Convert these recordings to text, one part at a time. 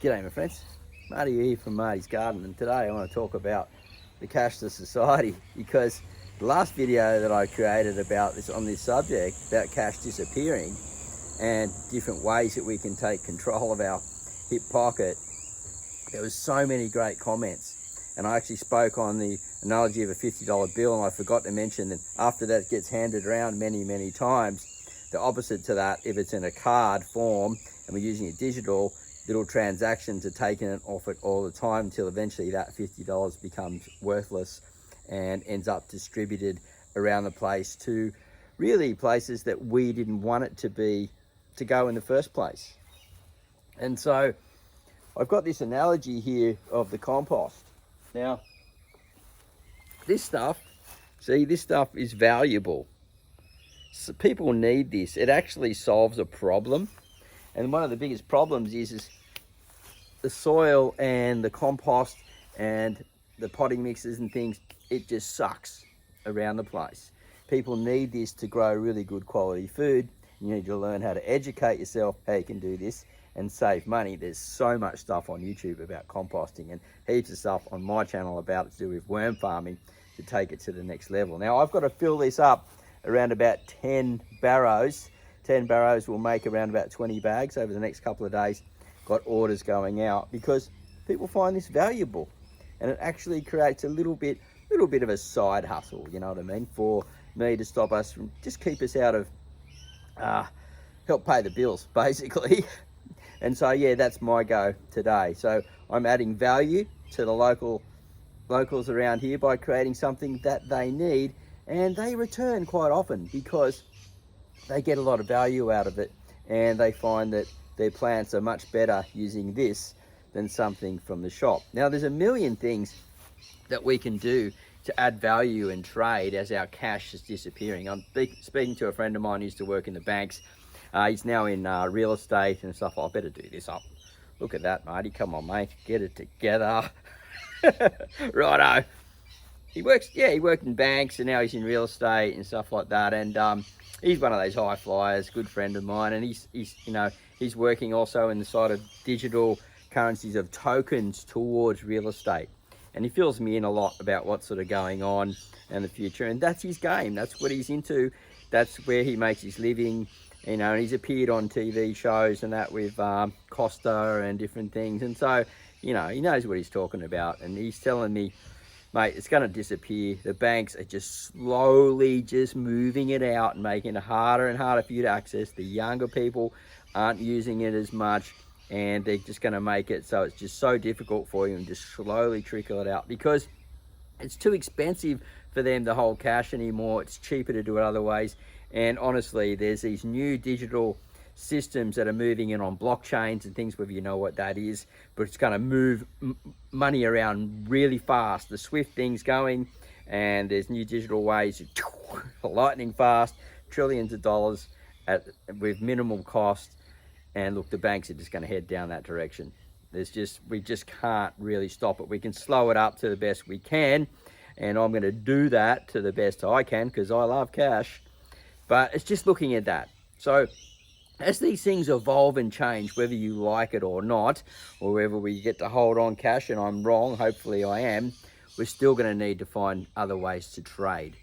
G'day my friends, Marty here from Marty's Garden, and today I want to talk about the cashless society, because the last video that I created about this on this subject about cash disappearing and different ways that we can take control of our hip pocket, there was so many great comments, and I actually spoke on the analogy of a $50 bill, and I forgot to mention that after that gets handed around many times, the opposite to that, if it's in a card form and we're using it digital, little transactions are taken off it all the time until eventually that $50 becomes worthless and ends up distributed around the place to really places that we didn't want it to go in the first place. And so I've got this analogy here of the compost. Now, this stuff is valuable. So people need this. It actually solves a problem. And one of the biggest problems is the soil and the compost and the potting mixes and things, it just sucks around the place. People need this to grow really good quality food. You need to learn how to educate yourself how you can do this and save money. There's so much stuff on YouTube about composting and heaps of stuff on my channel about to do with worm farming to take it to the next level. Now I've got to fill this up around about 10 barrows. 10 barrows will make around about 20 bags over the next couple of days. Got orders going out because people find this valuable, and it actually creates a little bit of a side hustle, you know what I mean, for me to stop us from, just keep us out of, help pay the bills basically. And so yeah, that's my go today. So I'm adding value to the locals around here by creating something that they need, and they return quite often because they get a lot of value out of it, and they find that their plants are much better using this than something from the shop. Now there's a million things that we can do to add value and trade as our cash is disappearing. I'm speaking to a friend of mine who used to work in the banks. He's now in real estate and stuff. I better do this up. Look at that, Marty. Come on, mate. Get it together. Righto. He worked in banks, and now he's in real estate and stuff like that. And he's one of those high flyers, good friend of mine, and he's working also in the side of digital currencies of tokens towards real estate. And he fills me in a lot about what's sort of going on in the future, and that's his game. That's what he's into. That's where he makes his living. And he's appeared on TV shows and that with Costa and different things. And so, he knows what he's talking about, and he's telling me, mate, it's going to disappear. The banks are just slowly just moving it out and making it harder and harder for you to access. The younger people aren't using it as much, and they're just going to make it so it's just so difficult for you and just slowly trickle it out because it's too expensive for them to hold cash anymore. It's cheaper to do it other ways. And honestly, there's these new digital systems that are moving in on blockchains and things, whether you know what that is, but it's going to move money around really fast. The Swift thing's going, and there's new digital ways, lightning fast, trillions of dollars with minimal cost. And look, the banks are just going to head down that direction. We just can't really stop it. We can slow it up to the best we can, and I'm going to do that to the best I can because I love cash. But it's just looking at that. So as these things evolve and change, whether you like it or not, or whether we get to hold on cash, and I'm wrong, hopefully I am, we're still going to need to find other ways to trade.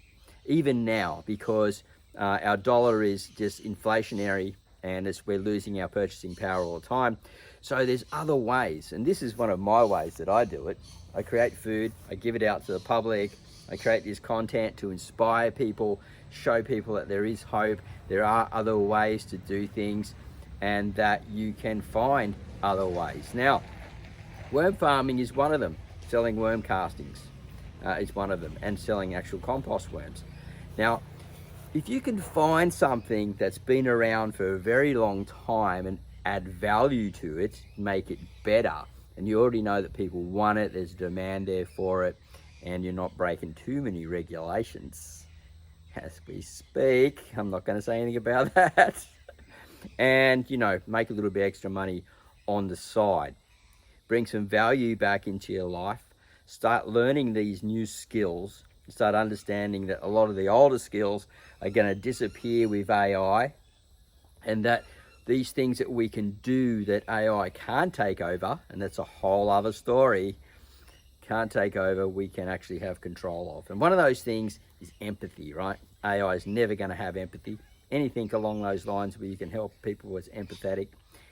Even now, because our dollar is just inflationary, and we're losing our purchasing power all the time. So there's other ways, and this is one of my ways that I do it. I create food, I give it out to the public, I create this content to inspire people, show people that there is hope, there are other ways to do things, and that you can find other ways. Now, worm farming is one of them. Selling worm castings is one of them, and selling actual compost worms. Now, if you can find something that's been around for a very long time and add value to it, make it better, and you already know that people want it, there's a demand there for it, and you're not breaking too many regulations as we speak. I'm not going to say anything about that. And, make a little bit extra money on the side. Bring some value back into your life. Start learning these new skills. Start understanding that a lot of the older skills are going to disappear with AI, and that these things that we can do that AI can't take over, and that's a whole other story, can't take over, we can actually have control of. And one of those things is empathy, right? AI is never going to have empathy. Anything along those lines where you can help people as empathetic,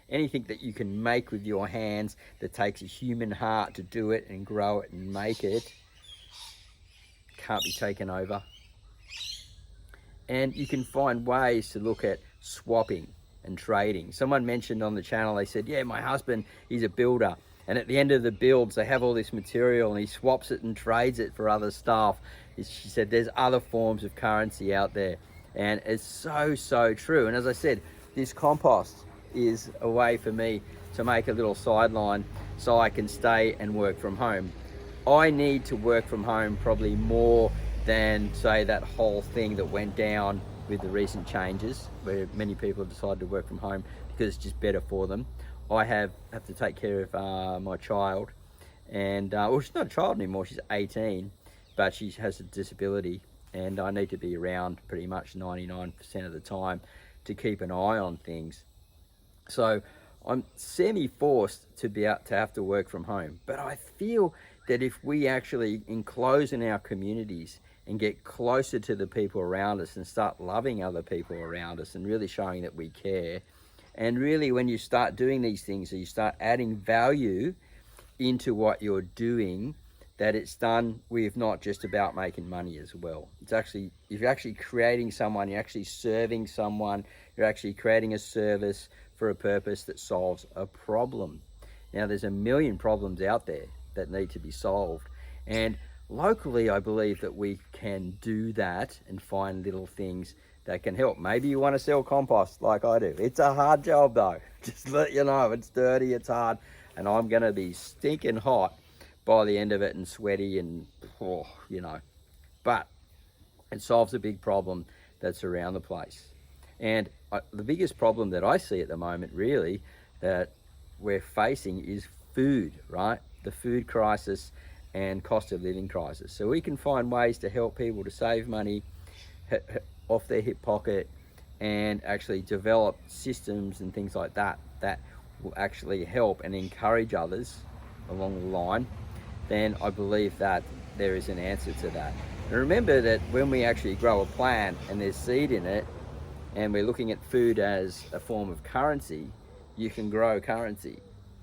anything that you can make with your hands that takes a human heart to do it and grow it and make it, can't be taken over. And you can find ways to look at swapping and trading. Someone mentioned on the channel, they said, yeah, my husband, he's a builder. And at the end of the builds, they have all this material and he swaps it and trades it for other stuff. She said, there's other forms of currency out there. And it's so, so true. And as I said, this compost is a way for me to make a little sideline so I can stay and work from home. I need to work from home probably more than, say, that whole thing that went down with the recent changes where many people have decided to work from home because it's just better for them. I have to take care of my child, and well, she's not a child anymore, she's 18, but she has a disability, and I need to be around pretty much 99% of the time to keep an eye on things. So I'm semi-forced to be out to have to work from home, but I feel that if we actually enclose in our communities and get closer to the people around us and start loving other people around us and really showing that we care, and really when you start doing these things, you start adding value into what you're doing, that it's done with not just about making money as well. It's actually, you're actually creating someone, you're actually serving someone, you're actually creating a service for a purpose that solves a problem. Now there's a million problems out there that need to be solved, and locally I believe that we can do that and find little things that can help. Maybe you want to sell compost like I do. It's a hard job though, just to let you know. It's dirty, it's hard, and I'm gonna be stinking hot by the end of it and sweaty and you know, but it solves a big problem that's around the place. And the biggest problem that I see at the moment really that we're facing is food, right? The food crisis and cost of living crisis. So we can find ways to help people to save money off their hip pocket and actually develop systems and things like that that will actually help and encourage others along the line. Then I believe that there is an answer to that. And remember that when we actually grow a plant and there's seed in it, and we're looking at food as a form of currency, you can grow currency,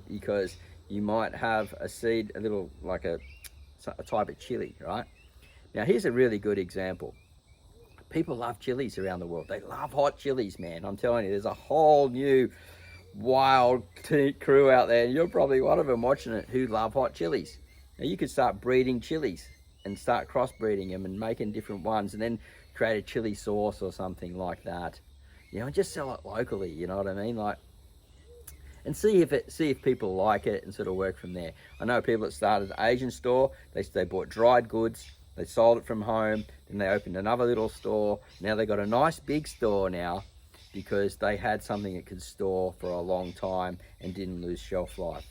because you might have a seed, a little, like a type of chili, right? Now here's a really good example. People love chilies around the world. They love hot chilies, man. I'm telling you, there's a whole new wild crew out there, and you're probably one of them watching it, who love hot chilies. Now you could start breeding chilies and start crossbreeding them and making different ones, and then create a chili sauce or something like that. You know, and just sell it locally, you know what I mean? Like, and see if people like it and sort of work from there. I know people that started an Asian store, they bought dried goods, they sold it from home, then they opened another little store. Now they got a nice big store now because they had something that could store for a long time and didn't lose shelf life.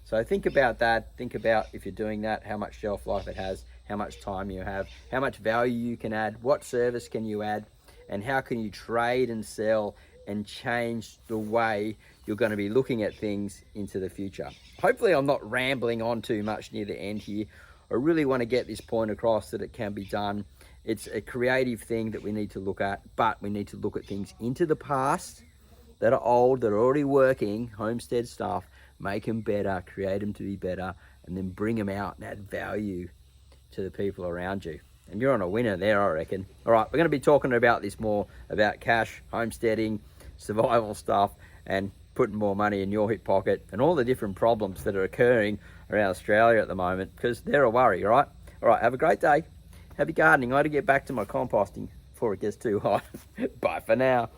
So think about that. Think about, if you're doing that, how much shelf life it has, how much time you have, how much value you can add, what service can you add, and how can you trade and sell and change the way you're going to be looking at things into the future. Hopefully I'm not rambling on too much near the end here. I really want to get this point across that it can be done. It's a creative thing that we need to look at, but we need to look at things into the past that are old, that are already working, homestead stuff, make them better, create them to be better, and then bring them out and add value to the people around you. And you're on a winner there, I reckon. All right, we're going to be talking about this more, about cash, homesteading, survival stuff, and putting more money in your hip pocket, and all the different problems that are occurring around Australia at the moment, because they're a worry, all right? All right, have a great day. Happy gardening. I got to get back to my composting before it gets too hot. Bye for now.